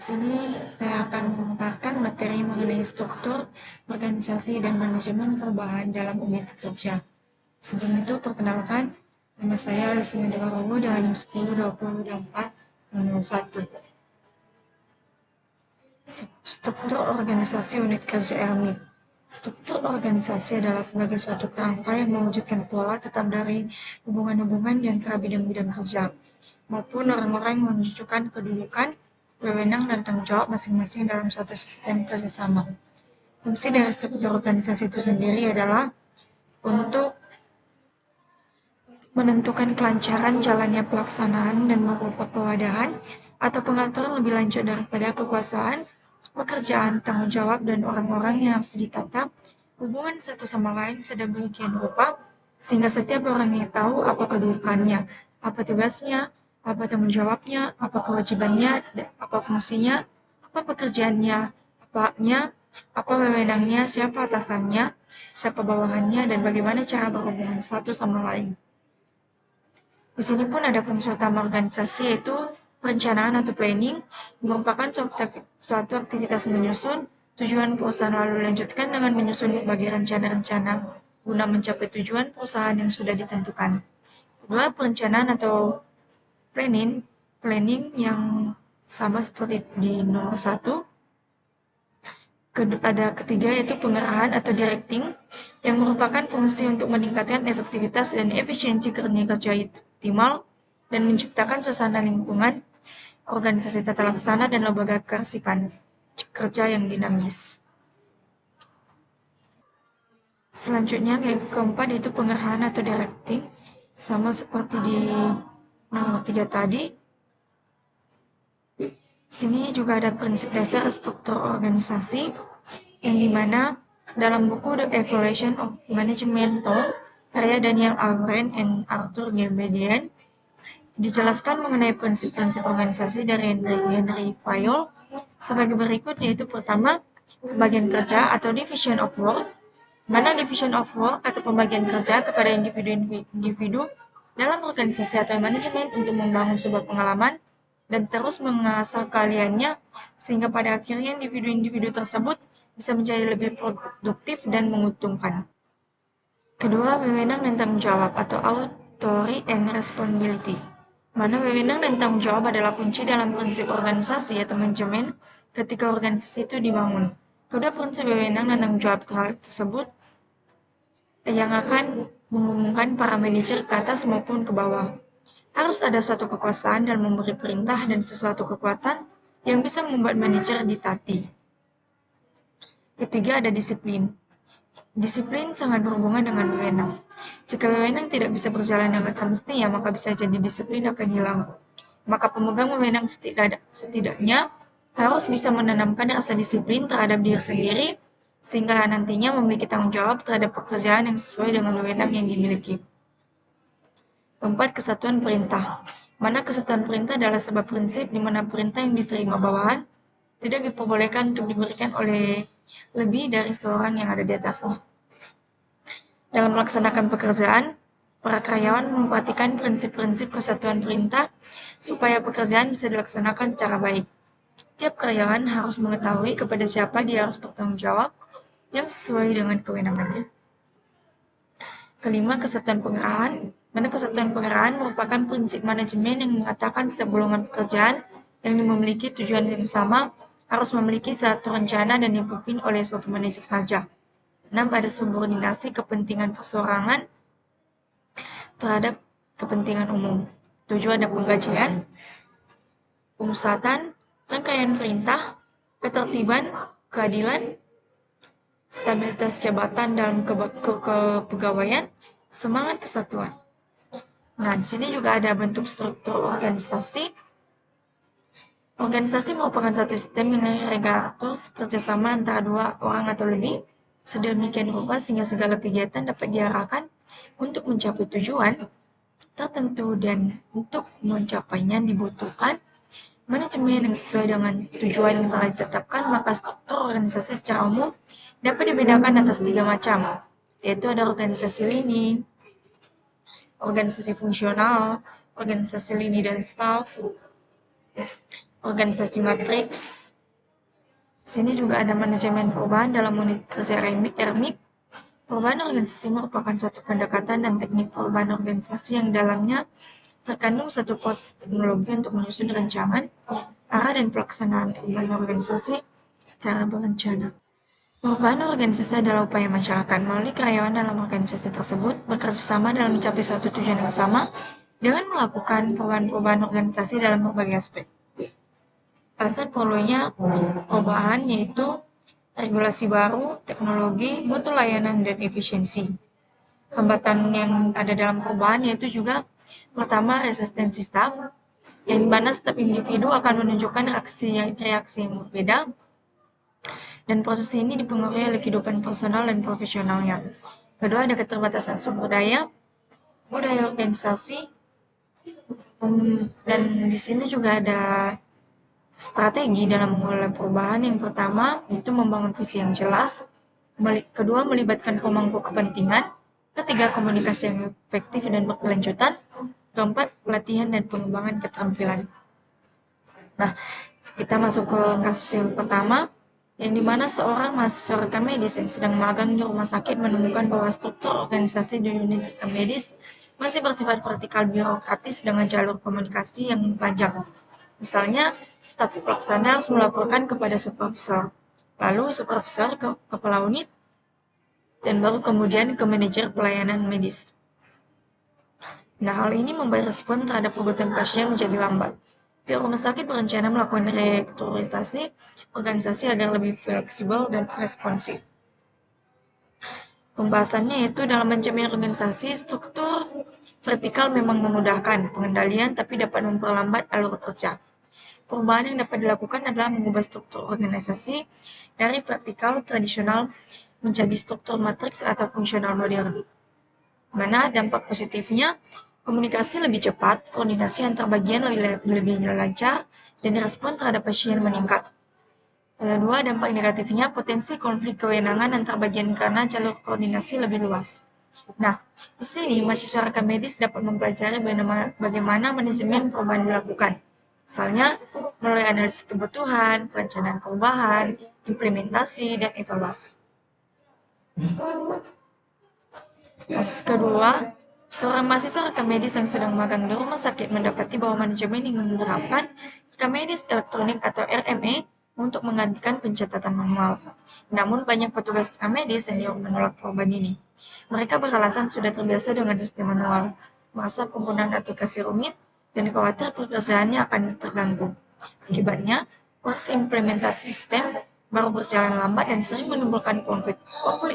Di sini saya akan memaparkan materi mengenai struktur, organisasi, dan manajemen perubahan dalam unit kerja. Sebelum itu, perkenalkan, nama saya Luciana Dewarogo dengan NIM 10 20 24 01. Struktur organisasi unit kerja RMI. Struktur organisasi adalah sebagai suatu kerangka yang mewujudkan pola tetap dari hubungan-hubungan di antara bidang-bidang kerja, maupun orang-orang yang menunjukkan kedudukan, wewenang, dan tanggung jawab masing-masing dalam suatu sistem kerjasama. Fungsi dari struktur organisasi itu sendiri adalah untuk menentukan kelancaran jalannya pelaksanaan dan berupa pewadahan atau pengaturan lebih lanjut daripada kekuasaan, pekerjaan, tanggung jawab, dan orang-orang yang harus ditata, hubungan satu sama lain sedemikian rupa, sehingga setiap orangnya tahu apa kedudukannya, apa tugasnya, apa tanggung jawabnya, apa kewajibannya, apa fungsinya, apa pekerjaannya, apa haknya, apa wewenangnya, siapa atasannya, siapa bawahannya, dan bagaimana cara berhubungan satu sama lain. Di sini pun ada fungsi utama organisasi, yaitu perencanaan atau planning, merupakan suatu aktivitas menyusun tujuan perusahaan lalu dilanjutkan dengan menyusun berbagai rencana-rencana guna mencapai tujuan perusahaan yang sudah ditentukan. Kedua, perencanaan atau planning yang sama seperti di nomor 1. Ada ketiga, yaitu pengerahan atau directing, yang merupakan fungsi untuk meningkatkan efektivitas dan efisiensi kerja optimal dan menciptakan suasana lingkungan organisasi tata laksana dan lembaga kearsipan kerja yang dinamis. Selanjutnya, yang keempat, yaitu pengerahan atau directing, sama seperti di nomor 3 tadi. Sini juga ada prinsip dasar struktur organisasi, yang dimana dalam buku The Evaluation of Management karya Daniel Algren and Arthur Gebedian, dijelaskan mengenai prinsip-prinsip organisasi dari Henry Fayol sebagai berikut, yaitu pertama, pembagian kerja atau division of work, mana division of work atau pembagian kerja kepada individu-individu dalam organisasi atau manajemen untuk membangun sebuah pengalaman dan terus mengasah keahliannya sehingga pada akhirnya individu-individu tersebut bisa menjadi lebih produktif dan menguntungkan. Kedua, wewenang dan tanggung jawab atau authority and responsibility. Mana wewenang dan tanggung jawab adalah kunci dalam prinsip organisasi atau manajemen ketika organisasi itu dibangun. Kedua prinsip wewenang dan tanggung jawab tersebut yang akan menghubungkan para manajer ke atas maupun ke bawah. Harus ada suatu kekuasaan dalam memberi perintah dan sesuatu kekuatan yang bisa membuat manajer ditati. Ketiga, ada disiplin. Disiplin sangat berhubungan dengan wewenang. Jika wewenang tidak bisa berjalan dengan semestinya, maka bisa jadi disiplin akan hilang. Maka pemegang wewenang setidaknya harus bisa menanamkan rasa disiplin terhadap diri sendiri, sehingga nantinya memiliki tanggung jawab terhadap pekerjaan yang sesuai dengan wewenang yang dimiliki. Keempat, kesatuan perintah. Mana kesatuan perintah adalah sebuah prinsip di mana perintah yang diterima bawahan tidak diperbolehkan untuk diberikan oleh lebih dari seorang yang ada di atasnya. Dalam melaksanakan pekerjaan, para karyawan memperhatikan prinsip-prinsip kesatuan perintah supaya pekerjaan bisa dilaksanakan secara baik. Tiap karyawan harus mengetahui kepada siapa dia harus bertanggung jawab yang sesuai dengan kewenangannya. Kelima, kesatuan pengerahan. Mana kesatuan pengerahan merupakan prinsip manajemen yang mengatakan setiap golongan pekerjaan yang memiliki tujuan yang sama harus memiliki satu rencana dan dipimpin oleh suatu manajer saja. 6. Ada subordinasi kepentingan perseorangan terhadap kepentingan umum. 7. Ada pengkajian, pemusatan, rangkaian perintah, ketertiban, keadilan, stabilitas jabatan dalam kepegawaian, semangat kesatuan. Nah, di sini juga ada bentuk struktur organisasi. Organisasi merupakan satu sistem yang regatus kerjasama antara dua orang atau lebih sedemikian rupa sehingga segala kegiatan dapat diarahkan untuk mencapai tujuan tertentu, dan untuk mencapainya dibutuhkan manajemen yang sesuai dengan tujuan yang telah ditetapkan. Maka struktur organisasi secara umum dapat dibedakan atas 3 macam, yaitu ada organisasi lini, organisasi fungsional, organisasi lini dan staff, organisasi matriks. Sini juga ada manajemen perubahan dalam unit kerja RMIC. Perubahan organisasi merupakan suatu pendekatan dan teknik perubahan organisasi yang dalamnya terkandung satu proses teknologi untuk menyusun rancangan, arah dan pelaksanaan perubahan organisasi secara berencana. Perubahan organisasi adalah upaya masyarakat melalui karyawan dalam organisasi tersebut bekerja sama dalam mencapai suatu tujuan yang sama dengan melakukan perubahan-perubahan organisasi dalam berbagai aspek. Alasan perlunya perubahan yaitu regulasi baru, teknologi, mutu layanan, dan efisiensi. Hambatan yang ada dalam perubahan yaitu juga pertama resistensi staff, yang mana setiap individu akan menunjukkan reaksi yang berbeda, dan proses ini dipengaruhi oleh kehidupan personal dan profesionalnya. Kedua, ada keterbatasan sumber daya, budaya organisasi, dan di sini juga ada strategi dalam mengelola perubahan. Yang pertama, itu membangun visi yang jelas. Kedua, melibatkan pemangku kepentingan. Ketiga, komunikasi yang efektif dan berkelanjutan. Keempat, pelatihan dan pengembangan keterampilan. Nah, kita masuk ke kasus yang pertama, yang dimana seorang mahasiswa rekam medis yang sedang magang di rumah sakit menemukan bahwa struktur organisasi di unit rekam medis masih bersifat vertikal birokratis dengan jalur komunikasi yang panjang. Misalnya, staf pelaksana harus melaporkan kepada supervisor, lalu supervisor ke kepala unit, dan baru kemudian ke manajer pelayanan medis. Nah, hal ini membuat respon terhadap kebutuhan pasien menjadi lambat. Pihak rumah sakit berencana melakukan restrukturisasi organisasi agar lebih fleksibel dan responsif. Pembahasannya yaitu dalam manajemen organisasi, struktur vertikal memang memudahkan pengendalian tapi dapat memperlambat alur kerja. Perubahan yang dapat dilakukan adalah mengubah struktur organisasi dari vertikal tradisional menjadi struktur matriks atau fungsional modern. Mana dampak positifnya, komunikasi lebih cepat, koordinasi antar bagian lebih lancar, dan respon terhadap pasien meningkat. Kedua, dampak negatifnya, potensi konflik kewenangan antar bagian karena jalur koordinasi lebih luas. Nah, di sini mahasiswa rekam medis dapat mempelajari bagaimana manajemen perubahan dilakukan. Misalnya, melalui analisis kebutuhan, perencanaan perubahan, implementasi, dan evaluasi. Kasus kedua, seorang mahasiswa rekam medis yang sedang magang di rumah sakit mendapati bahwa manajemen ingin menerapkan rekam medis elektronik atau RME untuk menggantikan pencatatan manual. Namun banyak petugas rekam medis yang menolak perubahan ini. Mereka beralasan sudah terbiasa dengan sistem manual, merasa penggunaan aplikasi rumit, dan khawatir pekerjaannya akan terganggu. Akibatnya, proses implementasi sistem baru berjalan lambat dan sering menimbulkan konflik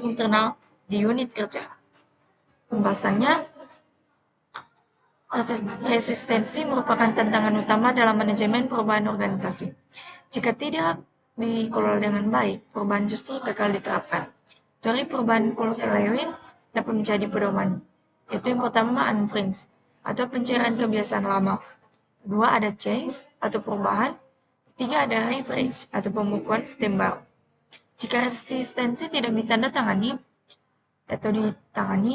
internal di unit kerja. Pembahasannya, resistensi merupakan tantangan utama dalam manajemen perubahan organisasi. Jika tidak dikelola dengan baik, perubahan justru gagal diterapkan. Teori perubahan Paul Lewin dapat menjadi pedoman, yaitu yang pertama unfringe, atau pencairan kebiasaan lama. Kedua ada change, atau perubahan. Ketiga ada refresh, atau pembukuan sistem baru. Jika resistensi tidak ditandatangani,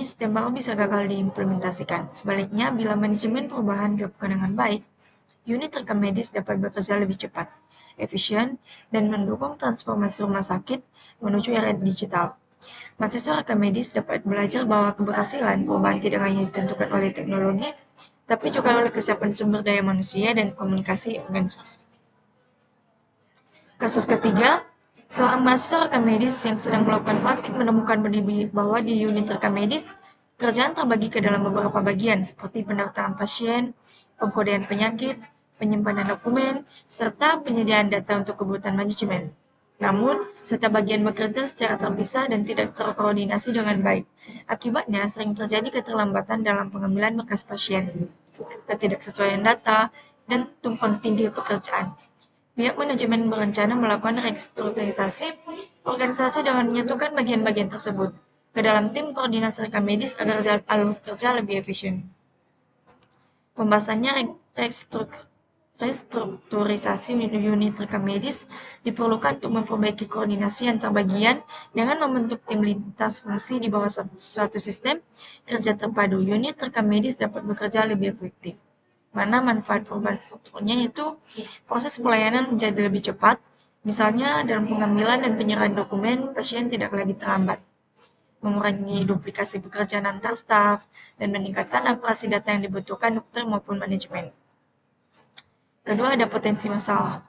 sistem baru bisa gagal diimplementasikan. Sebaliknya, bila manajemen perubahan dilakukan dengan baik, unit rekam medis dapat bekerja lebih cepat, efisien, dan mendukung transformasi rumah sakit menuju era digital. Mahasiswa rekam medis dapat belajar bahwa keberhasilan perubahan tidak hanya ditentukan oleh teknologi, tapi juga oleh kesiapan sumber daya manusia dan komunikasi organisasi. Kasus ketiga, seorang mahasiswa rekam medis yang sedang melakukan praktik menemukan bahwa di unit rekam medis, kerjaan terbagi ke dalam beberapa bagian seperti pendaftaran pasien, pengkodean penyakit, penyimpanan dokumen, serta penyediaan data untuk kebutuhan manajemen. Namun, setiap bagian bekerja secara terpisah dan tidak terkoordinasi dengan baik. Akibatnya, sering terjadi keterlambatan dalam pengambilan berkas pasien, ketidaksesuaian data, dan tumpang tindih pekerjaan. Pihak manajemen berencana melakukan restrukturisasi organisasi dengan menyatukan bagian-bagian tersebut ke dalam tim koordinasi rekam medis agar alur kerja lebih efisien. Pembahasannya restrukturisasi unit rekam medis diperlukan untuk memperbaiki koordinasi antar bagian dengan membentuk tim lintas fungsi di bawah suatu sistem kerja terpadu. Unit rekam medis dapat bekerja lebih efektif. mana manfaat perubahan strukturnya itu proses pelayanan menjadi lebih cepat, misalnya dalam pengambilan dan penyerahan dokumen, pasien tidak lagi terlambat, mengurangi duplikasi pekerjaan antar staf, dan meningkatkan akurasi data yang dibutuhkan dokter maupun manajemen. Kedua, ada potensi masalah.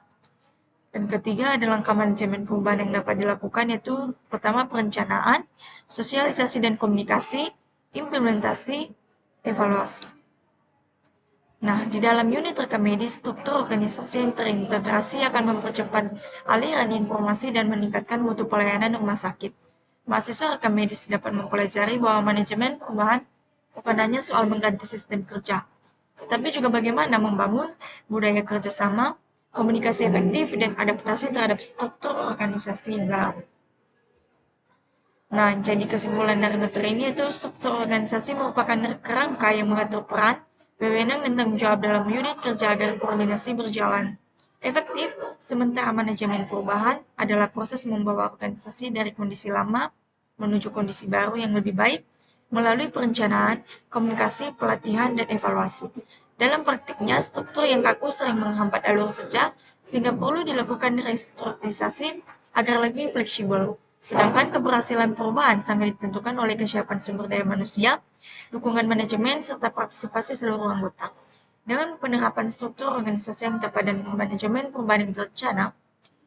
Dan ketiga ada langkah manajemen perubahan yang dapat dilakukan, yaitu pertama perencanaan, sosialisasi dan komunikasi, implementasi, evaluasi. Nah, di dalam unit rekam medis, struktur organisasi yang terintegrasi akan mempercepat aliran informasi dan meningkatkan mutu pelayanan rumah sakit. Mahasiswa rekam medis dapat mempelajari bahwa manajemen perubahan bukan hanya soal mengganti sistem kerja, tetapi juga bagaimana membangun budaya kerjasama, komunikasi efektif, dan adaptasi terhadap struktur organisasi yang baru. Nah, jadi kesimpulan dari materi ini itu struktur organisasi merupakan kerangka yang mengatur peran, wewenang, dan tanggung jawab dalam unit kerja agar koordinasi berjalan efektif, sementara manajemen perubahan adalah proses membawa organisasi dari kondisi lama menuju kondisi baru yang lebih baik melalui perencanaan, komunikasi, pelatihan, dan evaluasi. Dalam praktiknya, struktur yang kaku sering menghambat alur kerja, sehingga perlu dilakukan restrukturisasi agar lebih fleksibel. Sedangkan keberhasilan perubahan sangat ditentukan oleh kesiapan sumber daya manusia, dukungan manajemen, serta partisipasi seluruh anggota. Dengan penerapan struktur organisasi yang tepat dan manajemen perubahan yang terencana,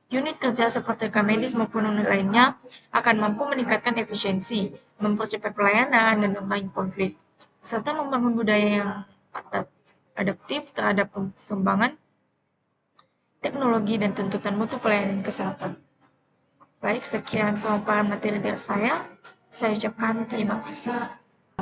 unit kerja seperti rekam medis maupun unit lainnya akan mampu meningkatkan efisiensi, mempercepat pelayanan, dan mengurangi konflik, serta membangun budaya yang adaptif terhadap perkembangan teknologi dan tuntutan mutu pelayanan kesehatan. Baik, sekian pemaparan materi dari saya. Saya ucapkan terima kasih.